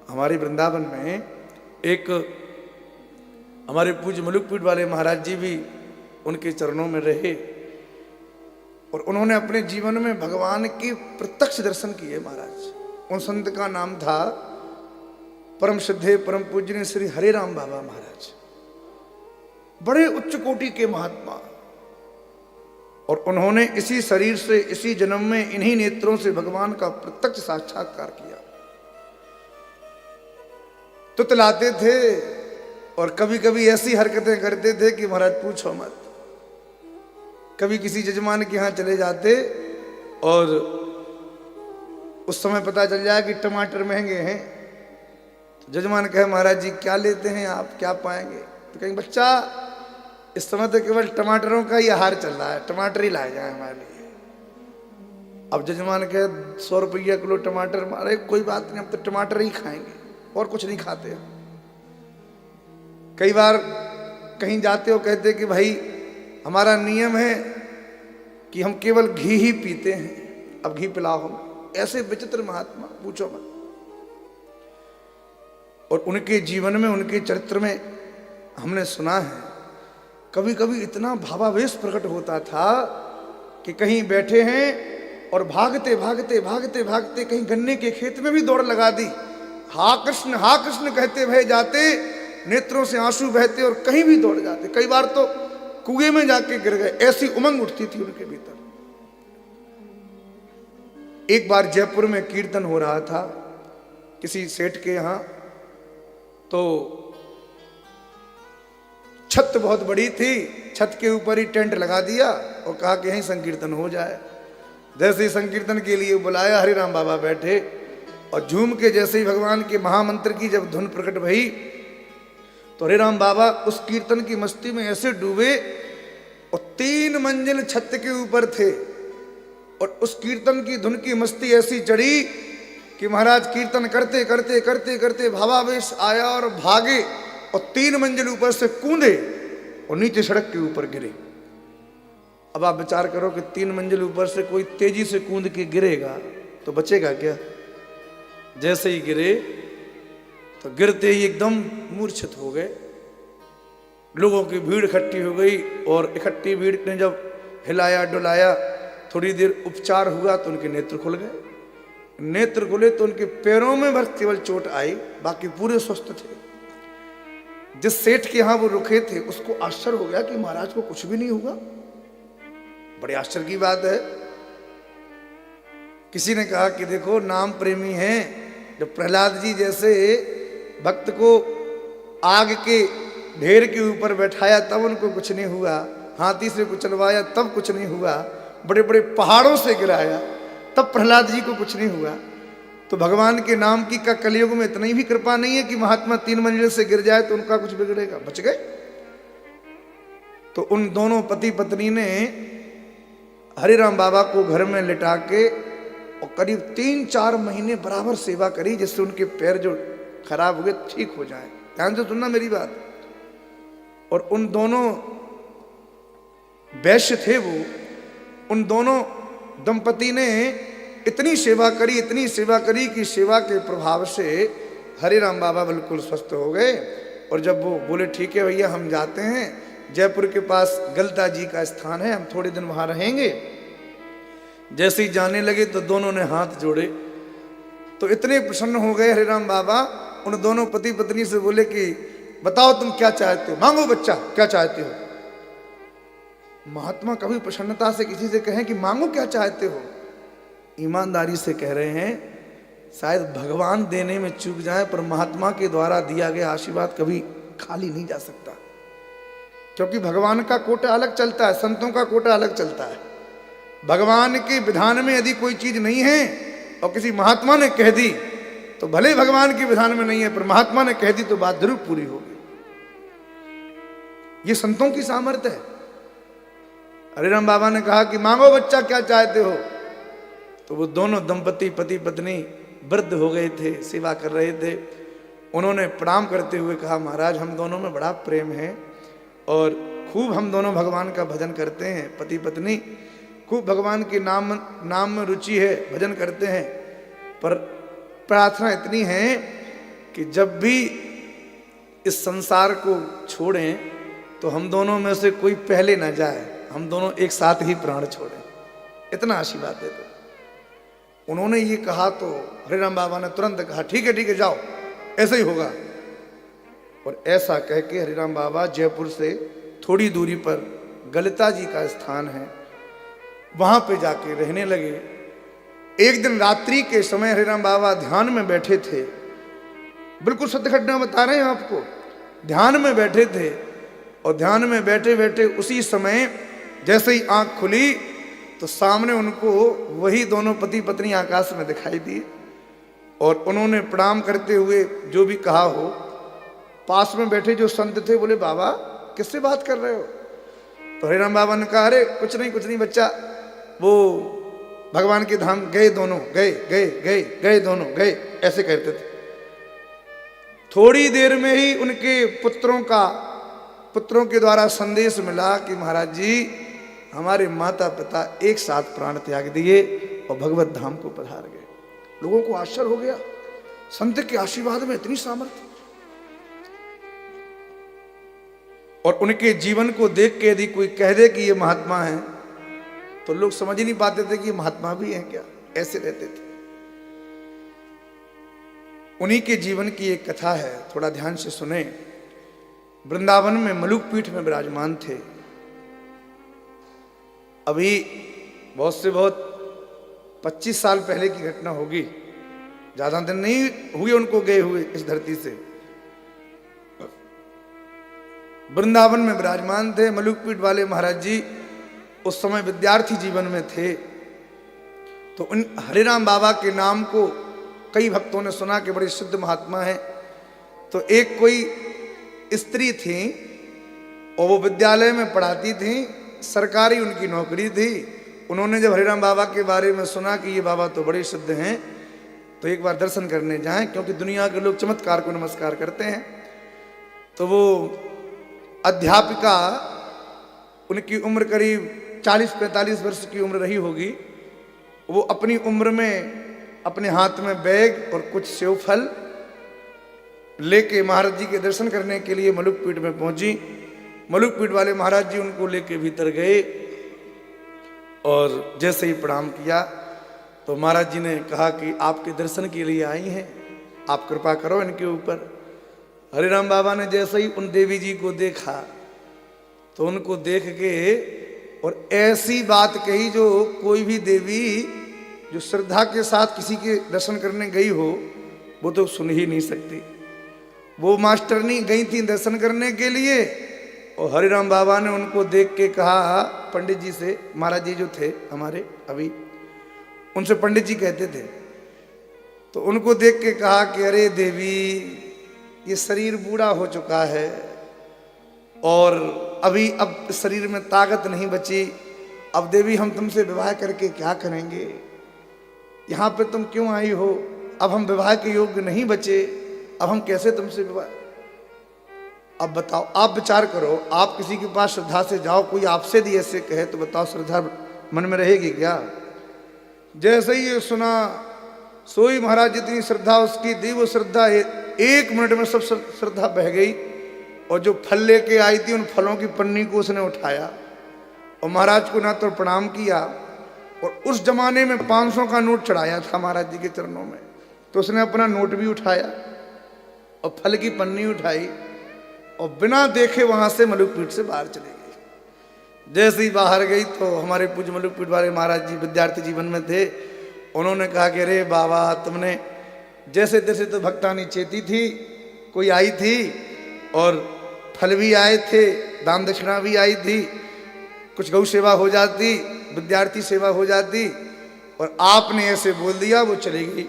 हमारे वृंदावन में एक हमारे पूज्य मुलुकपीठ वाले महाराज जी भी उनके चरणों में रहे और उन्होंने अपने जीवन में भगवान के प्रत्यक्ष दर्शन किए। महाराज उन संत का नाम था परम श्रद्धेय परम पूज्य श्री हरे राम बाबा महाराज। बड़े उच्च कोटि के महात्मा, और उन्होंने इसी शरीर से इसी जन्म में इन्हीं नेत्रों से भगवान का प्रत्यक्ष साक्षात्कार किया। तुतलाते थे और कभी कभी ऐसी हरकतें करते थे कि महाराज पूछो मत। कभी किसी जजमान के यहाँ चले जाते और उस समय पता चल जाए कि टमाटर महंगे हैं, तो जजमान कहे महाराज जी क्या लेते हैं आप, क्या पाएंगे? तो कहेंगे बच्चा इस समय तो केवल टमाटरों का ही आहार चल रहा है, टमाटर ही लाए जाए हमारे लिए। अब जजमान कहे 100 रुपया किलो टमाटर, अरे कोई बात नहीं, अब तो टमाटर ही खाएंगे और कुछ नहीं खाते। कई बार कहीं जाते हो कहते कि भाई हमारा नियम है कि हम केवल घी ही पीते हैं, अब घी पिलाओ हम। ऐसे विचित्र महात्मा पूछो मत। और उनके जीवन में उनके चरित्र में हमने सुना है कभी कभी इतना भावावेश प्रकट होता था कि कहीं बैठे हैं और भागते भागते भागते भागते कहीं गन्ने के खेत में भी दौड़ लगा दी, हा कृष्ण कहते भय जाते, नेत्रों से आंसू बहते और कहीं भी दौड़ जाते। कई बार तो कुएं में जाके गिर गए, ऐसी उमंग उठती थी उनके भीतर। एक बार जयपुर में कीर्तन हो रहा था किसी सेठ के यहां, तो छत बहुत बड़ी थी, छत के ऊपर ही टेंट लगा दिया और कहा कि यहीं संकीर्तन हो जाए। जैसे ही संकीर्तन के लिए बुलाया, हरि राम बाबा बैठे और झूम के जैसे ही भगवान के महामंत्र की जब धुन प्रकट भई तो हरि राम बाबा उस कीर्तन की मस्ती में ऐसे डूबे और 3 मंजिल छत के ऊपर थे और उस कीर्तन की धुन की मस्ती ऐसी चढ़ी कि महाराज कीर्तन करते करते करते करते भावावेश आया और भागे और 3 मंजिल ऊपर से कूदे और नीचे सड़क के ऊपर गिरे। अब आप विचार करो कि 3 मंजिल ऊपर से कोई तेजी से कूद के गिरेगा तो बचेगा क्या? जैसे ही गिरे तो गिरते ही एकदम मूर्छित हो गए। लोगों की भीड़ इकट्ठी हो गई और इकट्ठी भीड़ ने जब हिलाया डुलाया, थोड़ी देर उपचार हुआ तो उनके नेत्र खुल गए। नेत्र खुले तो उनके पैरों में बस केवल चोट आई, बाकी पूरे स्वस्थ थे। जिस सेठ के यहां वो रुके थे उसको आश्चर्य हो गया कि महाराज को कुछ भी नहीं हुआ। बड़े आश्चर्य की बात है। किसी ने कहा कि देखो नाम प्रेमी हैं, जब प्रहलाद जी जैसे भक्त को आग के ढेर के ऊपर बैठाया तब उनको कुछ नहीं हुआ, हाथी से कुचलवाया तब कुछ नहीं हुआ, बड़े बड़े पहाड़ों से गिराया तब प्रहलाद जी को कुछ नहीं हुआ, तो भगवान के नाम की का कलयुग में इतनी भी कृपा नहीं है कि महात्मा 3 मंजिल से गिर जाए तो उनका कुछ बिगड़ेगा, बच गए। तो उन दोनों पति पत्नी ने हरि राम बाबा को घर में लिटा के और करीब 3-4 महीने बराबर सेवा करी, जिससे उनके पैर जो खराब हुए ठीक हो जाए। ध्यान से सुनना मेरी बात। और उन दोनों वैश्य थे वो, उन दोनों दंपति ने इतनी सेवा करी कि सेवा के प्रभाव से हरि राम बाबा बिल्कुल स्वस्थ हो गए। और जब वो बोले ठीक है भैया हम जाते हैं, जयपुर के पास गलता जी का स्थान है, हम थोड़े दिन वहां रहेंगे। जैसे ही जाने लगे तो दोनों ने हाथ जोड़े, तो इतने प्रसन्न हो गए हरि राम बाबा। उन दोनों पति पत्नी से बोले कि बताओ तुम क्या चाहते हो, मांगो बच्चा क्या चाहते हो। महात्मा कभी प्रसन्नता से किसी से कहें कि मांगो क्या चाहते हो, ईमानदारी से कह रहे हैं शायद भगवान देने में चूक जाए, पर महात्मा के द्वारा दिया गया आशीर्वाद कभी खाली नहीं जा सकता, क्योंकि भगवान का कोटा अलग चलता है, संतों का कोटा अलग चलता है। भगवान के विधान में यदि कोई चीज नहीं है और किसी महात्मा ने कह दी तो भले भगवान के विधान में नहीं है, पर महात्मा ने कह दी तो बात जरूर पूरी होगी। ये संतों की सामर्थ्य है। हरि राम बाबा ने कहा कि मांगो बच्चा क्या चाहते हो, तो वो दोनों दंपति पति पत्नी वृद्ध हो गए थे, सेवा कर रहे थे। उन्होंने प्रणाम करते हुए कहा महाराज हम दोनों में बड़ा प्रेम है और खूब हम दोनों भगवान का भजन करते हैं, पति पत्नी खूब भगवान के नाम में रुचि है, भजन करते हैं, पर प्रार्थना इतनी है कि जब भी इस संसार को छोड़ें तो हम दोनों में से कोई पहले ना जाए, हम दोनों एक साथ ही प्राण छोड़ें। इतना आशीर्वाद देते। उन्होंने ये कहा तो हरिराम बाबा ने तुरंत कहा ठीक है जाओ, ऐसा ही होगा। और ऐसा कह के हरिराम बाबा जयपुर से थोड़ी दूरी पर गलता जी का स्थान है, वहां पे जाके रहने लगे। एक दिन रात्रि के समय हरिराम बाबा ध्यान में बैठे थे, बिल्कुल सत्य घटना बता रहे हैं आपको। ध्यान में बैठे थे और ध्यान में बैठे बैठे उसी समय जैसे ही आंख खुली तो सामने उनको वही दोनों पति पत्नी आकाश में दिखाई दिए। और उन्होंने प्रणाम करते हुए जो भी कहा हो, पास में बैठे जो संत थे बोले बाबा किससे बात कर रहे हो? तो हरिराम बाबा ने कहा अरे कुछ नहीं बच्चा, वो भगवान के धाम गए दोनों, गए दोनों गए, ऐसे कहते थे। थोड़ी देर में ही उनके पुत्रों के द्वारा संदेश मिला कि महाराज जी हमारे माता पिता एक साथ प्राण त्याग दिए और भगवत धाम को पधार गए। लोगों को आश्चर्य हो गया, संत के आशीर्वाद में इतनी सामर्थ्य। और उनके जीवन को देख के यदि कोई कह दे कि ये महात्मा है तो लोग समझ ही नहीं पाते थे कि महात्मा भी हैं क्या, ऐसे रहते थे। उन्हीं के जीवन की एक कथा है, थोड़ा ध्यान से सुने। वृंदावन में मलुक पीठ में विराजमान थे। अभी बहुत से बहुत 25 साल पहले की घटना होगी, ज्यादा दिन नहीं हुए उनको गए हुए इस धरती से। वृंदावन में विराजमान थे मलुक पीठ वाले महाराज जी। उस समय विद्यार्थी जीवन में थे तो उन हरिराम बाबा के नाम को कई भक्तों ने सुना कि बड़े शुद्ध महात्मा है। तो एक कोई स्त्री थी और वो विद्यालय में पढ़ाती थी, सरकारी उनकी नौकरी थी। उन्होंने जब हरिराम बाबा के बारे में सुना कि ये बाबा तो बड़े शुद्ध हैं तो एक बार दर्शन करने जाएं, क्योंकि दुनिया के लोग चमत्कार को नमस्कार करते हैं। तो वो अध्यापिका, उनकी उम्र करीब 40-45 वर्ष की उम्र रही होगी। वो अपनी उम्र में अपने हाथ में बैग और कुछ सेव फल लेके महाराज जी के दर्शन करने के लिए मलुक पीठ में पहुंची। मलुक पीठ वाले महाराज जी उनको लेके भीतर गए और जैसे ही प्रणाम किया तो महाराज जी ने कहा कि आपके दर्शन के लिए आई हैं, आप कृपा करो इनके ऊपर। हरिराम बाबा ने जैसे ही उन देवी जी को देखा तो उनको देख के और ऐसी बात कही जो कोई भी देवी जो श्रद्धा के साथ किसी के दर्शन करने गई हो वो तो सुन ही नहीं सकती। वो मास्टरनी गई थी दर्शन करने के लिए और हरिराम बाबा ने उनको देख के कहा पंडित जी से, महाराज जी जो थे हमारे अभी, उनसे पंडित जी कहते थे, तो उनको देख के कहा कि अरे देवी ये शरीर बूढ़ा हो चुका है और अभी अब शरीर में ताकत नहीं बची। अब देवी हम तुमसे विवाह करके क्या करेंगे? यहाँ पे तुम क्यों आई हो? अब हम विवाह के योग्य नहीं बचे, अब हम कैसे तुमसे विवाह? अब बताओ, आप विचार करो, आप किसी के पास श्रद्धा से जाओ, कोई आपसे भी ऐसे कहे तो बताओ श्रद्धा मन में रहेगी क्या? जैसे ही ये सुना सोई महाराज जितनी श्रद्धा उसकी थी वो श्रद्धा 1 मिनट में सब श्रद्धा बह गई। और जो फल लेके आई थी उन फलों की पन्नी को उसने उठाया और महाराज को ना तो प्रणाम किया और उस जमाने में 500 का नोट चढ़ाया था महाराज जी के चरणों में, तो उसने अपना नोट भी उठाया और फल की पन्नी उठाई और बिना देखे वहां से मलुक पीठ से बाहर चले गई। जैसे ही बाहर गई तो हमारे पूज्य मलुक पीठ वाले महाराज जी विद्यार्थी जीवन में थे। उन्होंने कहा कि अरे बाबा तुमने जैसे तैसे तो भक्तानी चेती थी, कोई आई थी और फल भी आए थे, दान दक्षिणा भी आई थी, कुछ गौ सेवा हो जाती, विद्यार्थी सेवा हो जाती और आपने ऐसे बोल दिया, वो चली गई।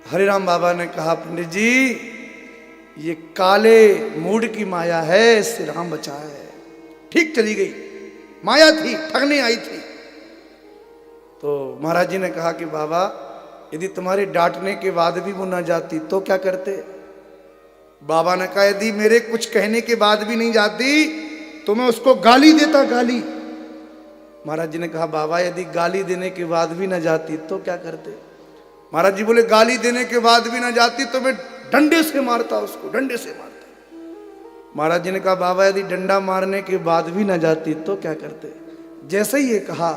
हरिराम बाबा ने कहा पंडित जी ये काले मूड की माया है, इससे राम बचाए। ठीक चली गई, माया थी, ठगने आई थी। तो महाराज जी ने कहा कि बाबा यदि तुम्हारे डांटने के बाद भी वो ना जाती तो क्या करते? बाबा ने कहा यदि मेरे कुछ कहने के बाद भी नहीं जाती तो मैं उसको गाली देता, गाली। महाराज जी ने कहा बाबा यदि गाली देने के बाद भी ना जाती तो क्या करते? महाराज जी बोले गाली देने के बाद भी ना जाती तो मैं डंडे से मारता उसको, डंडे से मारता। महाराज जी ने कहा बाबा यदि डंडा मारने के बाद भी ना जाती तो क्या करते? जैसे ही ये कहा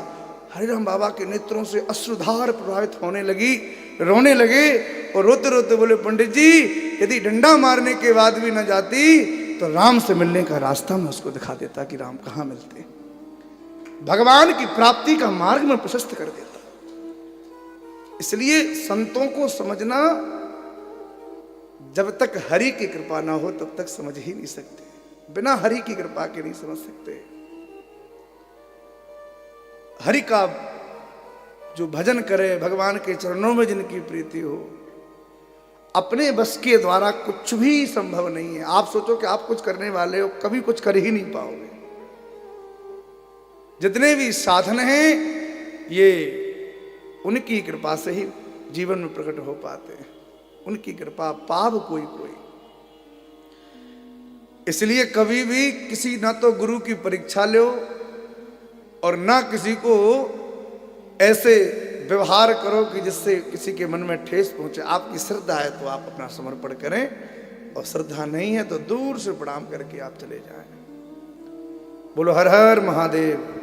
हरिराम बाबा के नेत्रों से अश्रुधार प्रभावित होने लगी, रोने लगे और रोते रोते बोले पंडित जी यदि डंडा मारने के बाद भी ना जाती तो राम से मिलने का रास्ता मैं उसको दिखा देता कि राम कहाँ मिलते, भगवान की प्राप्ति का मार्ग में प्रशस्त कर देता। इसलिए संतों को समझना जब तक हरि की कृपा ना हो तब तक समझ ही नहीं सकते, बिना हरि की कृपा के नहीं समझ सकते। हरि का जो भजन करे, भगवान के चरणों में जिनकी प्रीति हो, अपने बस के द्वारा कुछ भी संभव नहीं है। आप सोचो कि आप कुछ करने वाले हो, कभी कुछ कर ही नहीं पाओगे। जितने भी साधन हैं ये उनकी कृपा से ही जीवन में प्रकट हो पाते हैं, उनकी कृपा पाव कोई कोई। इसलिए कभी भी किसी ना तो गुरु की परीक्षा लो और ना किसी को ऐसे व्यवहार करो कि जिससे किसी के मन में ठेस पहुंचे। आपकी श्रद्धा है तो आप अपना समर्पण करें और श्रद्धा नहीं है तो दूर से प्रणाम करके आप चले जाएं। बोलो हर हर महादेव।